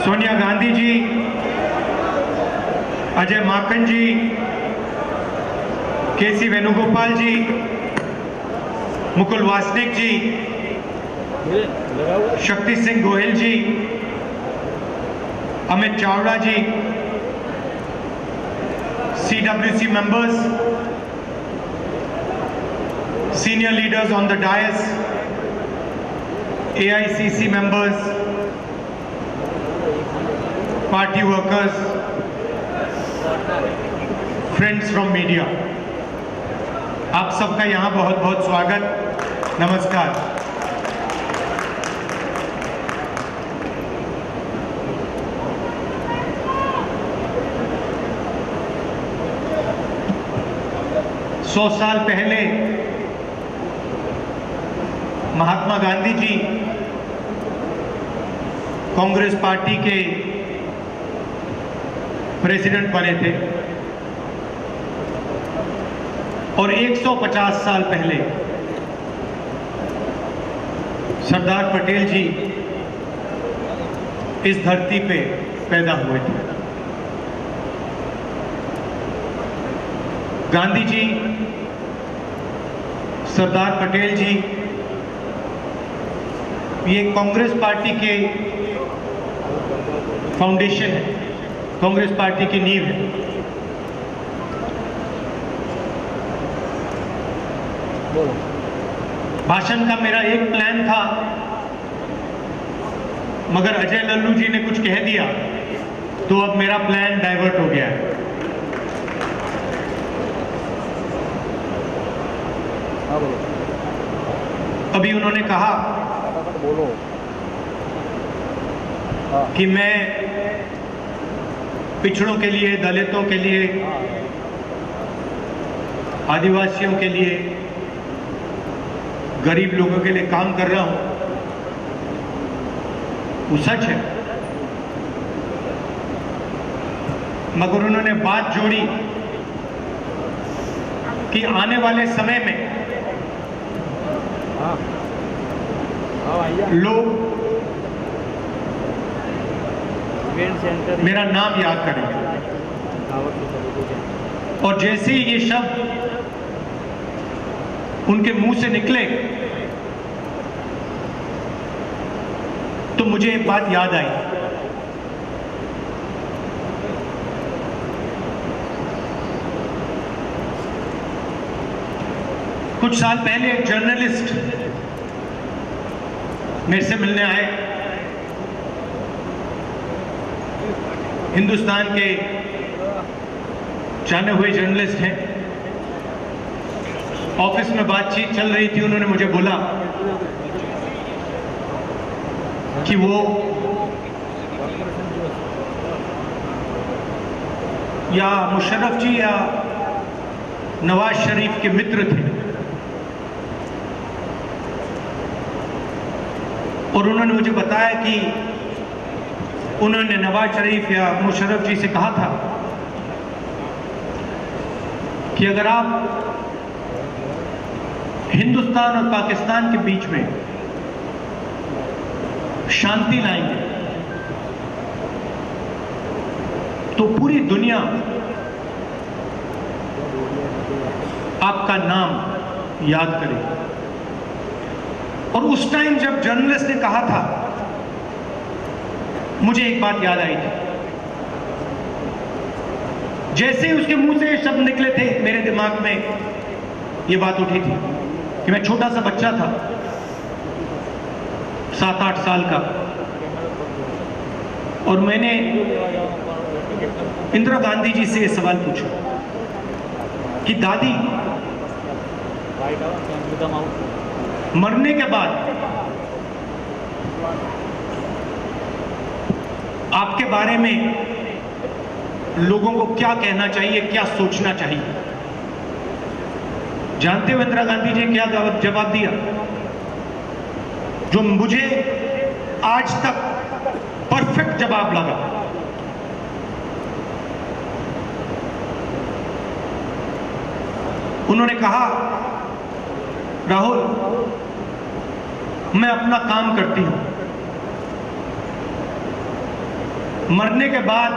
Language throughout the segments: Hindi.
Sonia Gandhi ji, Ajay Maken ji, KC Venugopal ji, Mukul Wasnik ji, Shakti Singh Goyal ji, Amit Chavda ji, CWC members, senior leaders on the dais, AICC members, party workers, friends from media, आप सबका यहाँ बहुत बहुत स्वागत, नमस्कार। सौ साल पहले महात्मा गांधी जी कांग्रेस पार्टी के प्रेसिडेंट बने थे और 150 साल पहले सरदार पटेल जी इस धरती पे पैदा हुए थे। गांधी जी, सरदार पटेल जी ये कांग्रेस पार्टी के फाउंडेशन है, कांग्रेस पार्टी की नींव है। भाषण का मेरा एक प्लान था, मगर अजय लल्लू जी ने कुछ कह दिया तो अब मेरा प्लान डाइवर्ट हो गया है। अभी उन्होंने कहा कि मैं पिछड़ों के लिए, दलितों के लिए, आदिवासियों के लिए, गरीब लोगों के लिए काम कर रहा हूं। वो सच है, मगर उन्होंने बात जोड़ी कि आने वाले समय में लोग मेरा नाम याद करेंगे और जैसे ही ये शब्द उनके मुंह से निकले तो मुझे एक बात याद आई। कुछ साल पहले एक जर्नलिस्ट मेरे से मिलने आए। हिंदुस्तान के जाने हुए जर्नलिस्ट हैं। ऑफिस में बातचीत चल रही थी, उन्होंने मुझे बोला कि वो या मुशर्रफ जी या नवाज शरीफ के मित्र थे और उन्होंने मुझे बताया कि उन्होंने नवाज शरीफ या मुशर्रफ जी से कहा था कि अगर आप हिंदुस्तान और पाकिस्तान के बीच में शांति लाएंगे तो पूरी दुनिया आपका नाम याद करेगी। और उस टाइम जब जर्नलिस्ट ने कहा था, मुझे एक बात याद आई थी। जैसे ही उसके मुंह से ये शब्द निकले थे, मेरे दिमाग में ये बात उठी थी कि मैं छोटा सा बच्चा था, 7-8 साल का, और मैंने इंदिरा गांधी जी से ये सवाल पूछा कि दादी, मरने के बाद आपके बारे में लोगों को क्या कहना चाहिए, क्या सोचना चाहिए? जानते हो इंदिरा गांधी जी क्या जवाब दिया, जो मुझे आज तक परफेक्ट जवाब लगा। उन्होंने कहा, राहुल, मैं अपना काम करती हूं, मरने के बाद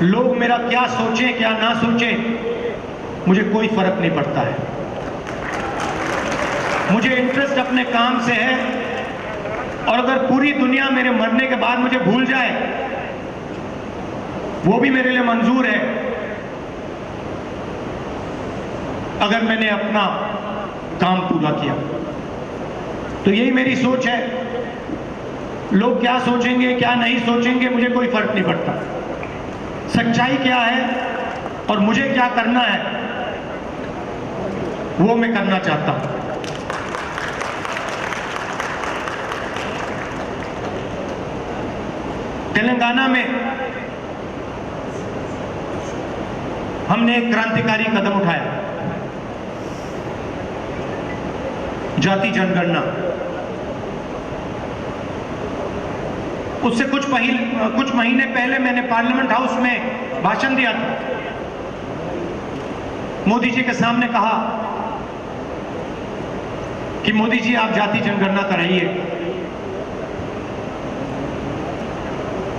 लोग मेरा क्या सोचें क्या ना सोचें, मुझे कोई फर्क नहीं पड़ता है। मुझे इंटरेस्ट अपने काम से है, और अगर पूरी दुनिया मेरे मरने के बाद मुझे भूल जाए, वो भी मेरे लिए मंजूर है, अगर मैंने अपना काम पूरा किया। तो यही मेरी सोच है। लोग क्या सोचेंगे क्या नहीं सोचेंगे, मुझे कोई फर्क नहीं पड़ता। सच्चाई क्या है और मुझे क्या करना है, वो मैं करना चाहता हूं। तेलंगाना में हमने एक क्रांतिकारी कदम उठाया, जाति जनगणना। उससे कुछ महीने पहले मैंने पार्लियामेंट हाउस में भाषण दिया था। मोदी जी के सामने कहा कि मोदी जी आप जाति जनगणना कराइए,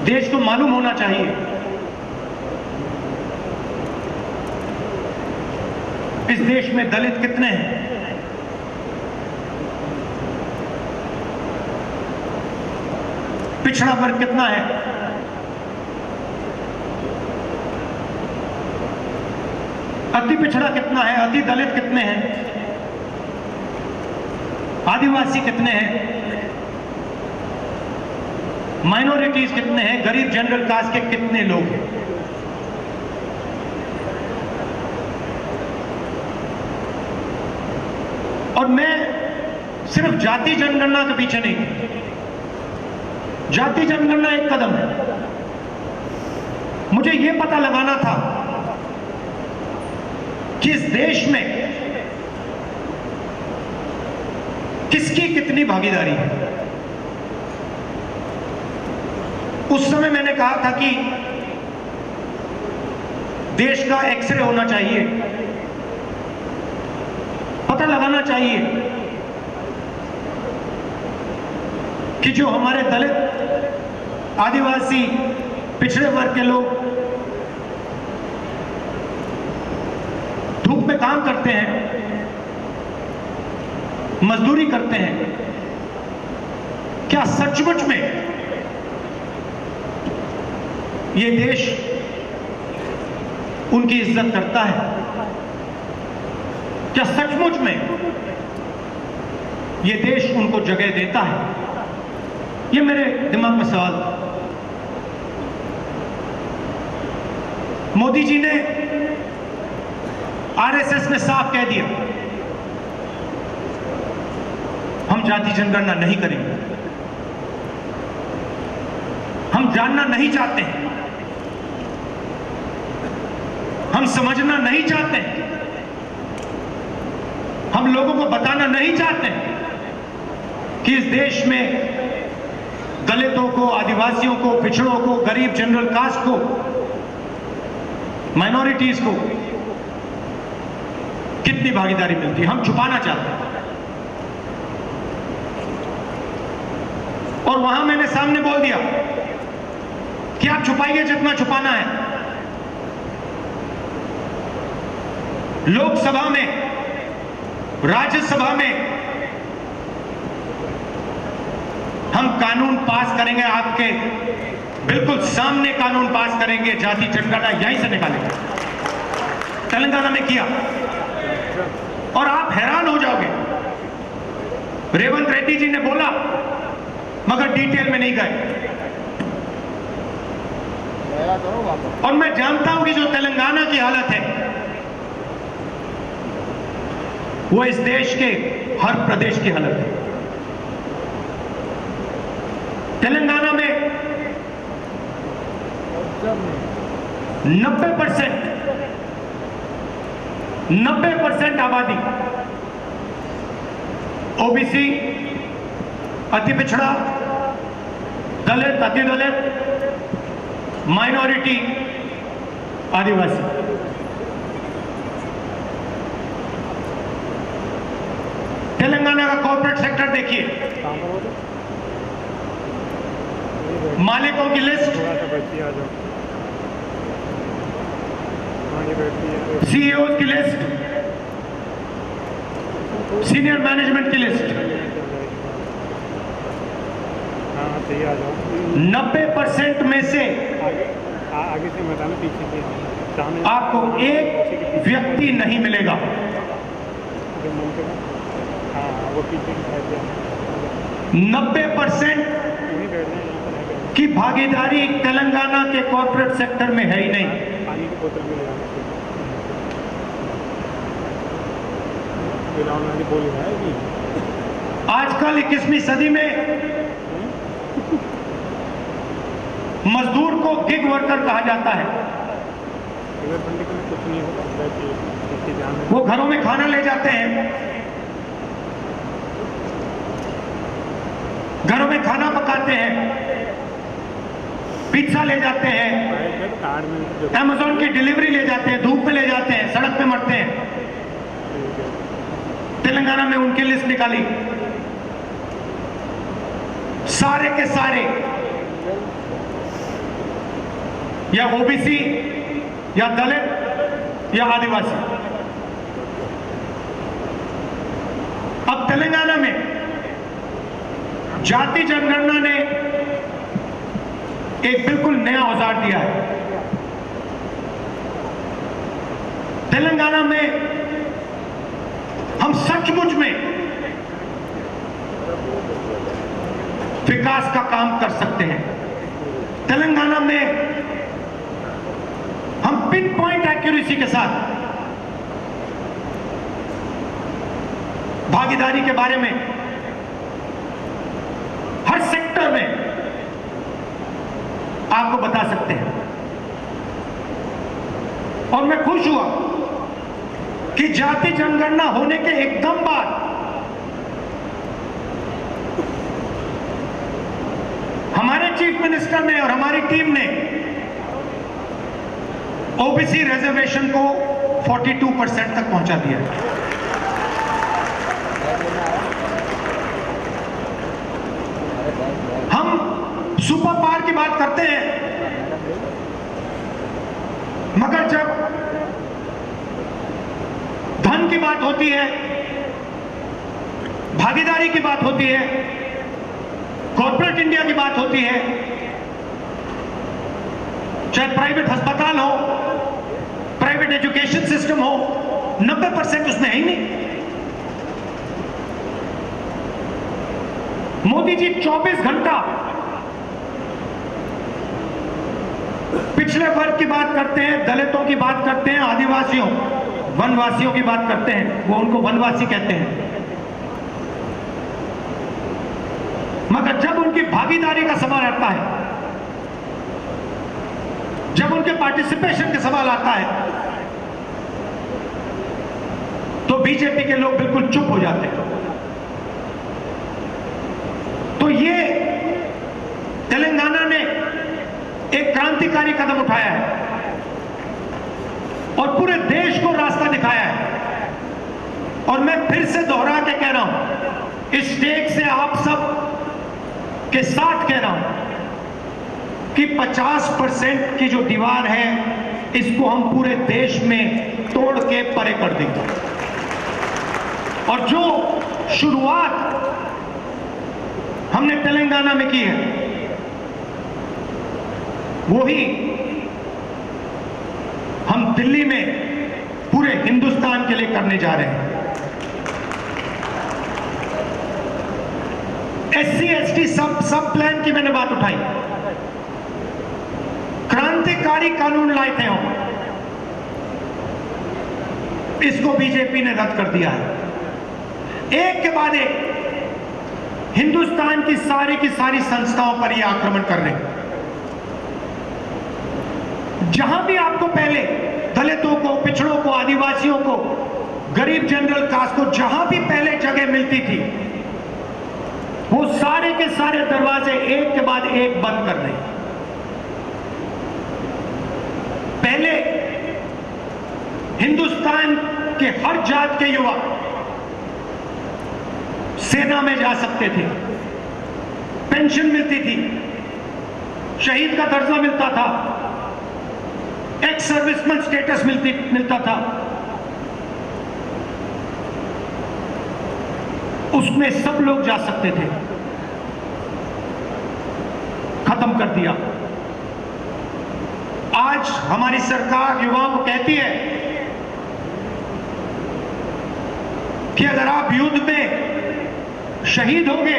देश को मालूम होना चाहिए इस देश में दलित कितने हैं, पिछड़ा वर्ग कितना है, अति पिछड़ा कितना है, अति दलित कितने हैं, आदिवासी कितने हैं, माइनॉरिटीज कितने हैं, गरीब जनरल कास्ट के कितने लोग हैं। और मैं सिर्फ जाति जनगणना के पीछे नहीं, जाति जनगणना एक कदम है। मुझे यह पता लगाना था कि इस देश में किसकी कितनी भागीदारी है। उस समय मैंने कहा था कि देश का एक्सरे होना चाहिए, पता लगाना चाहिए कि जो हमारे दलित, आदिवासी, पिछड़े वर्ग के लोग धूप में काम करते हैं, मजदूरी करते हैं, क्या सचमुच में ये देश उनकी इज्जत करता है? क्या सचमुच में ये देश उनको जगह देता है? ये मेरे दिमाग में सवाल था। मोदी जी ने, आरएसएस ने साफ कह दिया हम जाति जनगणना नहीं करेंगे, हम जानना नहीं चाहते हैं, हम समझना नहीं चाहते हैं, हम लोगों को बताना नहीं चाहते हैं कि इस देश में दलितों को, आदिवासियों को, पिछड़ों को, गरीब जनरल कास्ट को, माइनॉरिटीज को कितनी भागीदारी मिलती है, हम छुपाना चाहते हैं। और वहां मैंने सामने बोल दिया कि आप छुपाइए जितना छुपाना है। लोकसभा में, राज्यसभा में हम कानून पास करेंगे, आपके बिल्कुल सामने कानून पास करेंगे, जाति जनगणना यहीं से निकालेंगे। तेलंगाना में किया और आप हैरान हो जाओगे। रेवंत रेड्डी जी ने बोला मगर डिटेल में नहीं गए। और मैं जानता हूं कि जो तेलंगाना की हालत है वो इस देश के हर प्रदेश की हालत है। तेलंगाना में 90% आबादी ओबीसी, अति पिछड़ा, दलित, अति दलित, माइनॉरिटी, आदिवासी। तेलंगाना का कॉर्पोरेट सेक्टर देखिए, मालिकों की लिस्ट, थोड़ा सा बच्ची आ जाओ। हाँ ये बैठती है। सीईओ की लिस्ट, सीनियर मैनेजमेंट की लिस्ट। हाँ सही आ जाओ। 90% में से आगे से मत आना, पीछे से सामने आपको एक व्यक्ति नहीं मिलेगा। हाँ वो पीछे 90% की भागीदारी तेलंगाना के कॉर्पोरेट सेक्टर में है ही नहीं। पानी की बोतल भी ले जाना चाहिए। बोल रहा है कि आजकल 21वीं सदी में मजदूर को गिग वर्कर कहा जाता है। कुछ नहीं होगा, वो घरों में खाना ले जाते हैं, घरों में खाना पकाते हैं, पिज्जा ले जाते हैं, अमेज़न की डिलीवरी ले जाते हैं, धूप में ले जाते हैं, सड़क पे मरते हैं। तेलंगाना में उनकी लिस्ट निकाली, सारे के सारे या ओबीसी या दलित या आदिवासी। अब तेलंगाना में जाति जनगणना ने एक बिल्कुल नया औजार दिया है। तेलंगाना में हम सचमुच में विकास का काम कर सकते हैं। तेलंगाना में हम पिन पॉइंट एक्यूरेसी के साथ भागीदारी के बारे में हर सेक्टर में आपको बता सकते हैं। और मैं खुश हुआ कि जाति जनगणना होने के एकदम बाद हमारे चीफ मिनिस्टर ने और हमारी टीम ने ओबीसी रिजर्वेशन को 42% तक पहुंचा दिया है। हम सुपर पावर की बात करते हैं, मगर जब धन की बात होती है, भागीदारी की बात होती है, कॉर्पोरेट इंडिया की बात होती है, चाहे प्राइवेट अस्पताल हो, प्राइवेट एजुकेशन सिस्टम हो, 90% उसमें है ही नहीं। मोदी जी 24 घंटा पिछड़े वर्ग की बात करते हैं, दलितों की बात करते हैं, आदिवासियों वनवासियों की बात करते हैं, वो उनको वनवासी कहते हैं। मगर जब उनकी भागीदारी का सवाल आता है, जब उनके पार्टिसिपेशन का सवाल आता है, तो बीजेपी के लोग बिल्कुल चुप हो जाते हैं। तो ये तेलंगाना ने एक क्रांतिकारी कदम उठाया है और पूरे देश को रास्ता दिखाया है। और मैं फिर से दोहरा के कह रहा हूं, इस स्टेज से आप सब के साथ कह रहा हूं कि 50% की जो दीवार है, इसको हम पूरे देश में तोड़ के परे कर देंगे। और जो शुरुआत हमने तेलंगाना में की है, वही हम दिल्ली में पूरे हिंदुस्तान के लिए करने जा रहे हैं। एससी एसटी सब प्लान की मैंने बात उठाई, क्रांतिकारी कानून लाए थे हम, इसको बीजेपी ने रद्द कर दिया है। एक के बाद एक हिंदुस्तान की सारी संस्थाओं पर यह आक्रमण कर रहे हैं। जहां भी आपको पहले दलितों को, पिछड़ों को, आदिवासियों को, गरीब जनरल कास्ट को जहां भी पहले जगह मिलती थी, वो सारे के सारे दरवाजे एक के बाद एक बंद कर रहे हैं। पहले हिंदुस्तान के हर जात के युवा सेना में जा सकते थे, पेंशन मिलती थी, शहीद का दर्जा मिलता था, एक्स सर्विसमैन स्टेटस मिलता था, उसमें सब लोग जा सकते थे, खत्म कर दिया। आज हमारी सरकार युवाओं को कहती है कि अगर आप युद्ध में शहीद होंगे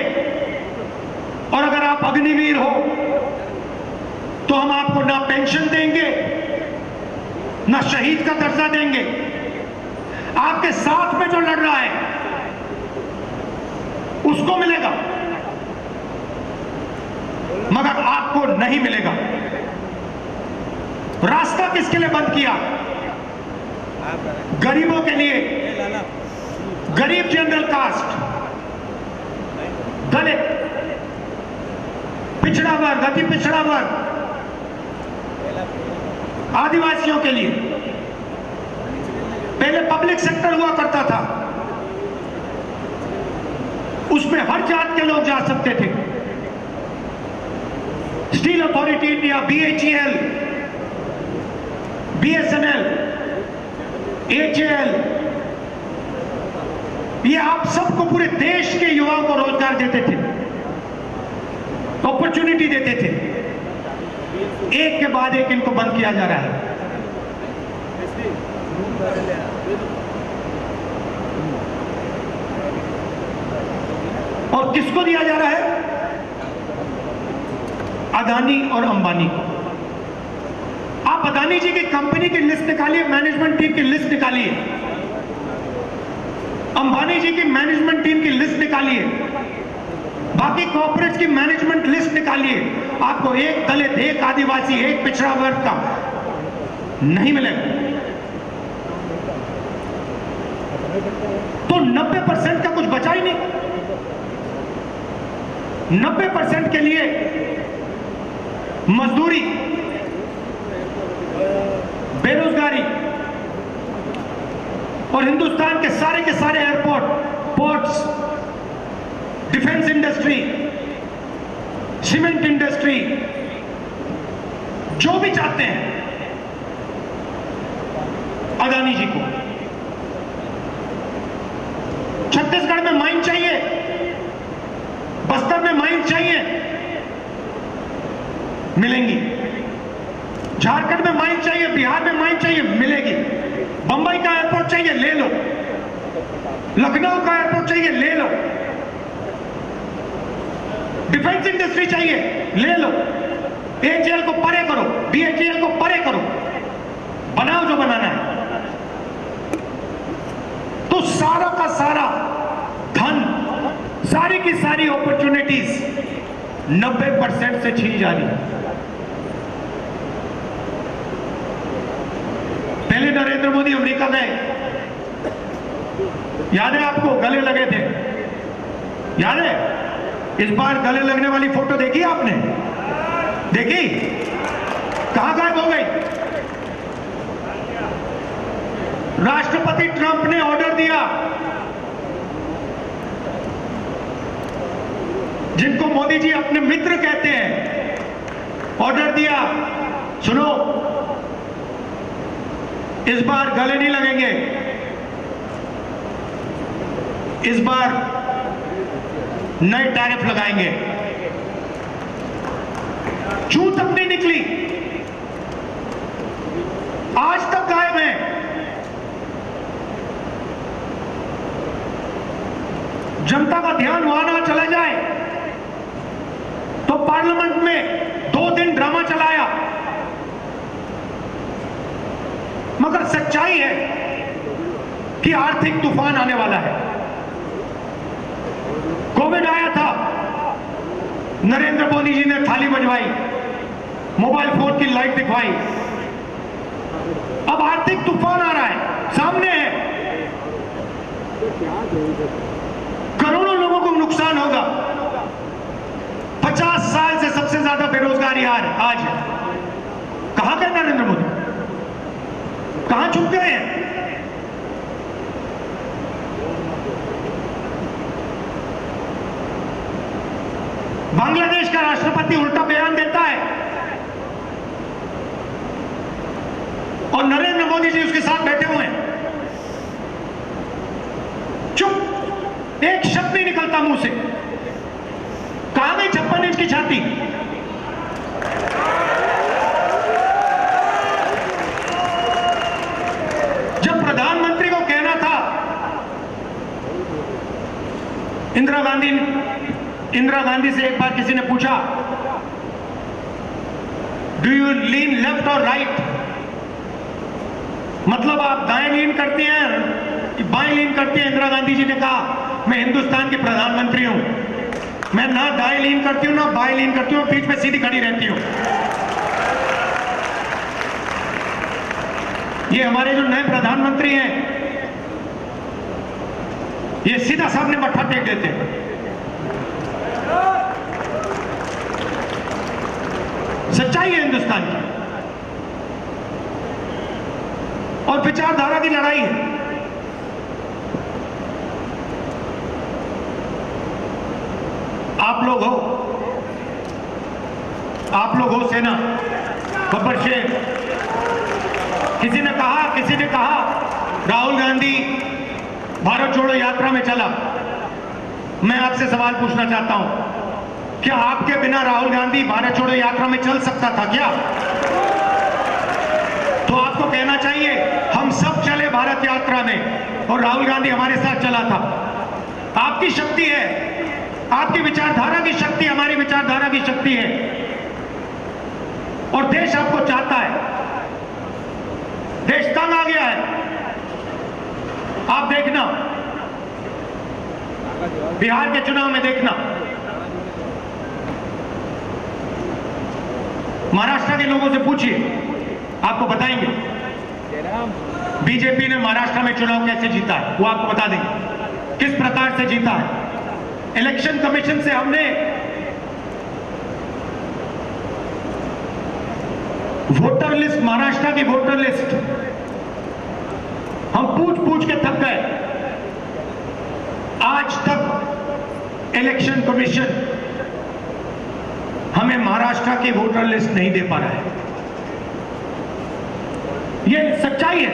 और अगर आप अग्निवीर हो तो हम आपको ना पेंशन देंगे ना शहीद का दर्जा देंगे। आपके साथ में जो लड़ रहा है उसको मिलेगा, मगर आपको नहीं मिलेगा। रास्ता किसके लिए बंद किया? गरीबों के लिए, गरीब जनरल कास्ट, दलित, पिछड़ा वर्ग, अति पिछड़ा वर्ग, आदिवासियों के लिए। पहले पब्लिक सेक्टर हुआ करता था, उसमें हर जात के लोग जा सकते थे। Steel authority India, BHEL, BSNL, HAL, ये आप सबको, पूरे देश के युवाओं को रोजगार देते थे, अपॉर्चुनिटी देते थे। एक के बाद एक इनको बंद किया जा रहा है। और किसको दिया जा रहा है? अदानी और अंबानी को। आप अदानी जी की कंपनी की लिस्ट निकालिए, मैनेजमेंट टीम की लिस्ट निकालिए, अंबानी जी की मैनेजमेंट टीम की लिस्ट निकालिए, बाकी कॉर्पोरेट्स की मैनेजमेंट लिस्ट निकालिए, आपको एक दलित, एक आदिवासी, एक पिछड़ा वर्ग का नहीं मिलेगा। तो 90% का कुछ बचा ही नहीं। 90% के लिए मजदूरी, बेरोजगारी, और हिंदुस्तान के सारे airport, ports, defence industry, cement industry, जो भी चाहते हैं अदानी जी को। छत्तीसगढ़ में माइन चाहिए, बस्तर में माइन चाहिए, मिलेंगी। झारखंड में माइन चाहिए, बिहार में माइन चाहिए, मिलेगी। बंबई का एयरपोर्ट चाहिए, ले लो। लखनऊ का एयरपोर्ट चाहिए, ले लो। डिफेंस इंडस्ट्री चाहिए, ले लो। HAL को परे करो, BHEL को परे करो, बनाओ जो बनाना है। तो सारा का सारा धन, सारी की सारी अपॉर्चुनिटीज 90% से छीनी जा रही है। पहले नरेंद्र मोदी अमेरिका गए, याद है आपको? गले लगे थे, याद है? इस बार गले लगने वाली फोटो देखी आपने? देखी? कहां गायब हो गई? राष्ट्रपति ट्रंप ने ऑर्डर दिया, जिनको मोदी जी अपने मित्र कहते हैं, ऑर्डर दिया, सुनो, इस बार गले नहीं लगेंगे, इस बार नए टैरिफ लगाएंगे। चूं तक नहीं निकली, आज तक गायब है। जनता का ध्यान वहां ना चला जाए तो पार्लियामेंट में 2 दिन ड्रामा चलाया, मगर सच्चाई है कि आर्थिक तूफान आने वाला है। कोविड आया था, नरेंद्र मोदी जी ने थाली बजवाई, मोबाइल फोन की लाइट दिखवाई। अब आर्थिक तूफान आ रहा है, सामने है। करोड़ों लोगों को नुकसान होगा। 50 साल से सबसे ज्यादा बेरोजगारी आज है। कहां गए नरेंद्र मोदी? कहां छुप गए हैं? बांग्लादेश का राष्ट्रपति उल्टा बयान देता है, मुंह से? कहां गई 56 इंच की छाती? जब प्रधानमंत्री को कहना था, इंदिरा गांधी से एक बार किसी ने पूछा, डू यू लीन लेफ्ट और राइट? मतलब आप दाएं लीन करते हैं कि बाएं लीन करते हैं? इंदिरा गांधी जी ने कहा, मैं हिंदुस्तान की प्रधानमंत्री हूं, मैं ना दाएं लीन करती हूं ना बाएं लीन करती हूं, बीच में सीधी खड़ी रहती हूं। ये हमारे जो नए प्रधानमंत्री हैं, ये सीधा सामने मत्था टेक देते हैं। सच्चाई है हिंदुस्तान की, और विचारधारा की लड़ाई है। आप लोग हो सेना, गब्बर शेख। किसी ने कहा राहुल गांधी भारत छोड़ो यात्रा में चला। मैं आपसे सवाल पूछना चाहता हूं, क्या आपके बिना राहुल गांधी भारत छोड़ो यात्रा में चल सकता था क्या? तो आपको कहना चाहिए, हम सब चले भारत यात्रा में और राहुल गांधी हमारे साथ चला था। आपकी शक्ति है, आपकी विचारधारा की शक्ति हमारी विचारधारा की शक्ति है, और देश आपको चाहता है। देश तंग आ गया है। आप देखना, बिहार के चुनाव में देखना, महाराष्ट्र के लोगों से पूछिए, आपको बताएंगे बीजेपी ने महाराष्ट्र में चुनाव कैसे जीता है। वो आपको बता देंगे किस प्रकार से जीता है। इलेक्शन कमीशन से हमने वोटर लिस्ट, महाराष्ट्र की वोटर लिस्ट हम पूछ के थक गए। आज तक इलेक्शन कमीशन हमें महाराष्ट्र की वोटर लिस्ट नहीं दे पा रहा है। यह सच्चाई है।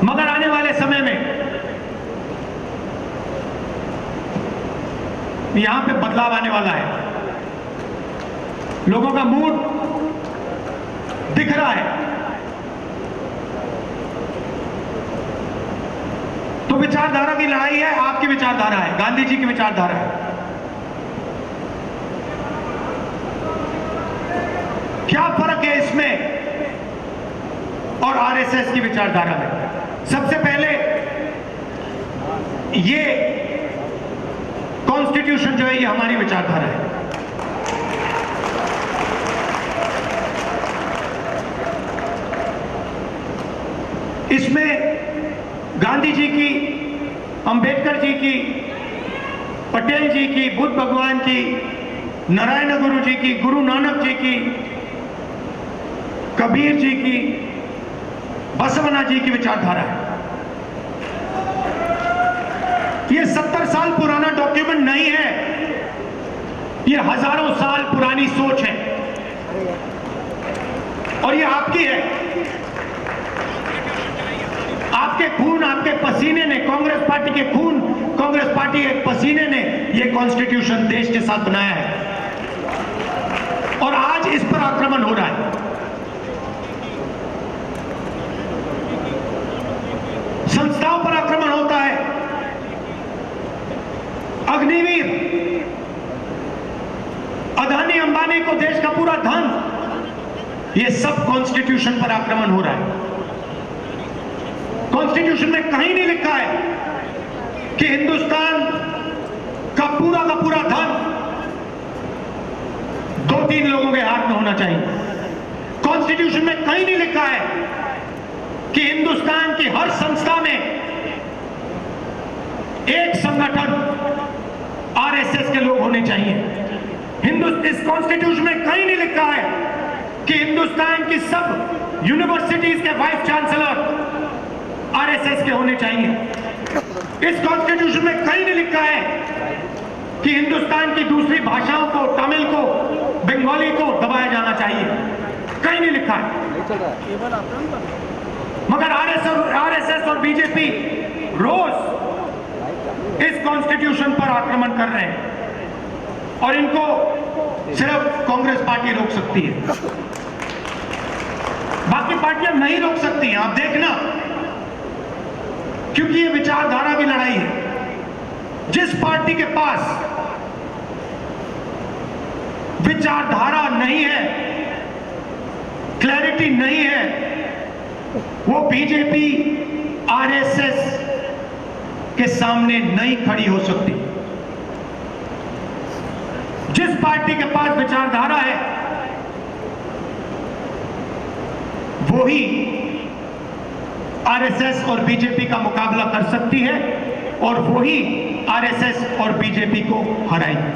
मगर आने वाले समय में यहां पे बदलाव आने वाला है। लोगों का मूड दिख रहा है। तो विचारधारा की लड़ाई है। आपकी विचारधारा है, गांधी जी की विचारधारा है। क्या फर्क है इसमें और आरएसएस की विचारधारा में? सबसे पहले, ये कॉन्स्टिट्यूशन जो है ये हमारी विचारधारा है। इसमें गांधी जी की, अंबेडकर जी की, पटेल जी की, बुद्ध भगवान की, नारायण गुरु जी की, गुरु नानक जी की, कबीर जी की, बसवना जी की विचारधारा है। ये 70 साल पुराना डॉक्यूमेंट नहीं है, ये हजारों साल पुरानी सोच है, और ये आपकी है। आपके खून, आपके पसीने ने, कांग्रेस पार्टी के खून, कांग्रेस पार्टी के पसीने ने ये कॉन्स्टिट्यूशन देश के साथ बनाया है, और आज इस पर आक्रमण हो रहा है। संस्थाओं पर आक्रमण होता है। अग्निवीर, अदानी अंबानी को देश का पूरा धन, ये सब कॉन्स्टिट्यूशन पर आक्रमण हो रहा है। कॉन्स्टिट्यूशन में कहीं नहीं लिखा है कि हिंदुस्तान का पूरा धन 2-3 लोगों के हाथ में होना चाहिए। कॉन्स्टिट्यूशन में कहीं नहीं लिखा है कि हिंदुस्तान की हर संस्था में एक संगठन आरएसएस के लोग होने चाहिए। इस कॉन्स्टिट्यूशन में कहीं नहीं लिखा है कि हिंदुस्तान की सब यूनिवर्सिटीज के वाइस चांसलर आरएसएस के होने चाहिए। इस कॉन्स्टिट्यूशन में कहीं नहीं लिखा है कि हिंदुस्तान की दूसरी भाषाओं को, तमिल को, बंगाली को दबाया जाना चाहिए। कहीं नहीं लिखा है। मगर आरएसएस और बीजेपी रोज इस कॉन्स्टिट्यूशन पर आक्रमण कर रहे हैं और इनको सिर्फ कांग्रेस पार्टी रोक सकती है, बाकी पार्टियां नहीं रोक सकती हैं। आप देखना, क्योंकि ये विचारधारा की लड़ाई है। जिस पार्टी के पास विचारधारा नहीं है, क्लैरिटी नहीं है, वो बीजेपी आरएसएस के सामने नहीं खड़ी हो सकती। जिस पार्टी के पास विचारधारा है वो ही आरएसएस और बीजेपी का मुकाबला कर सकती है और वो ही आरएसएस और बीजेपी को हराएगी।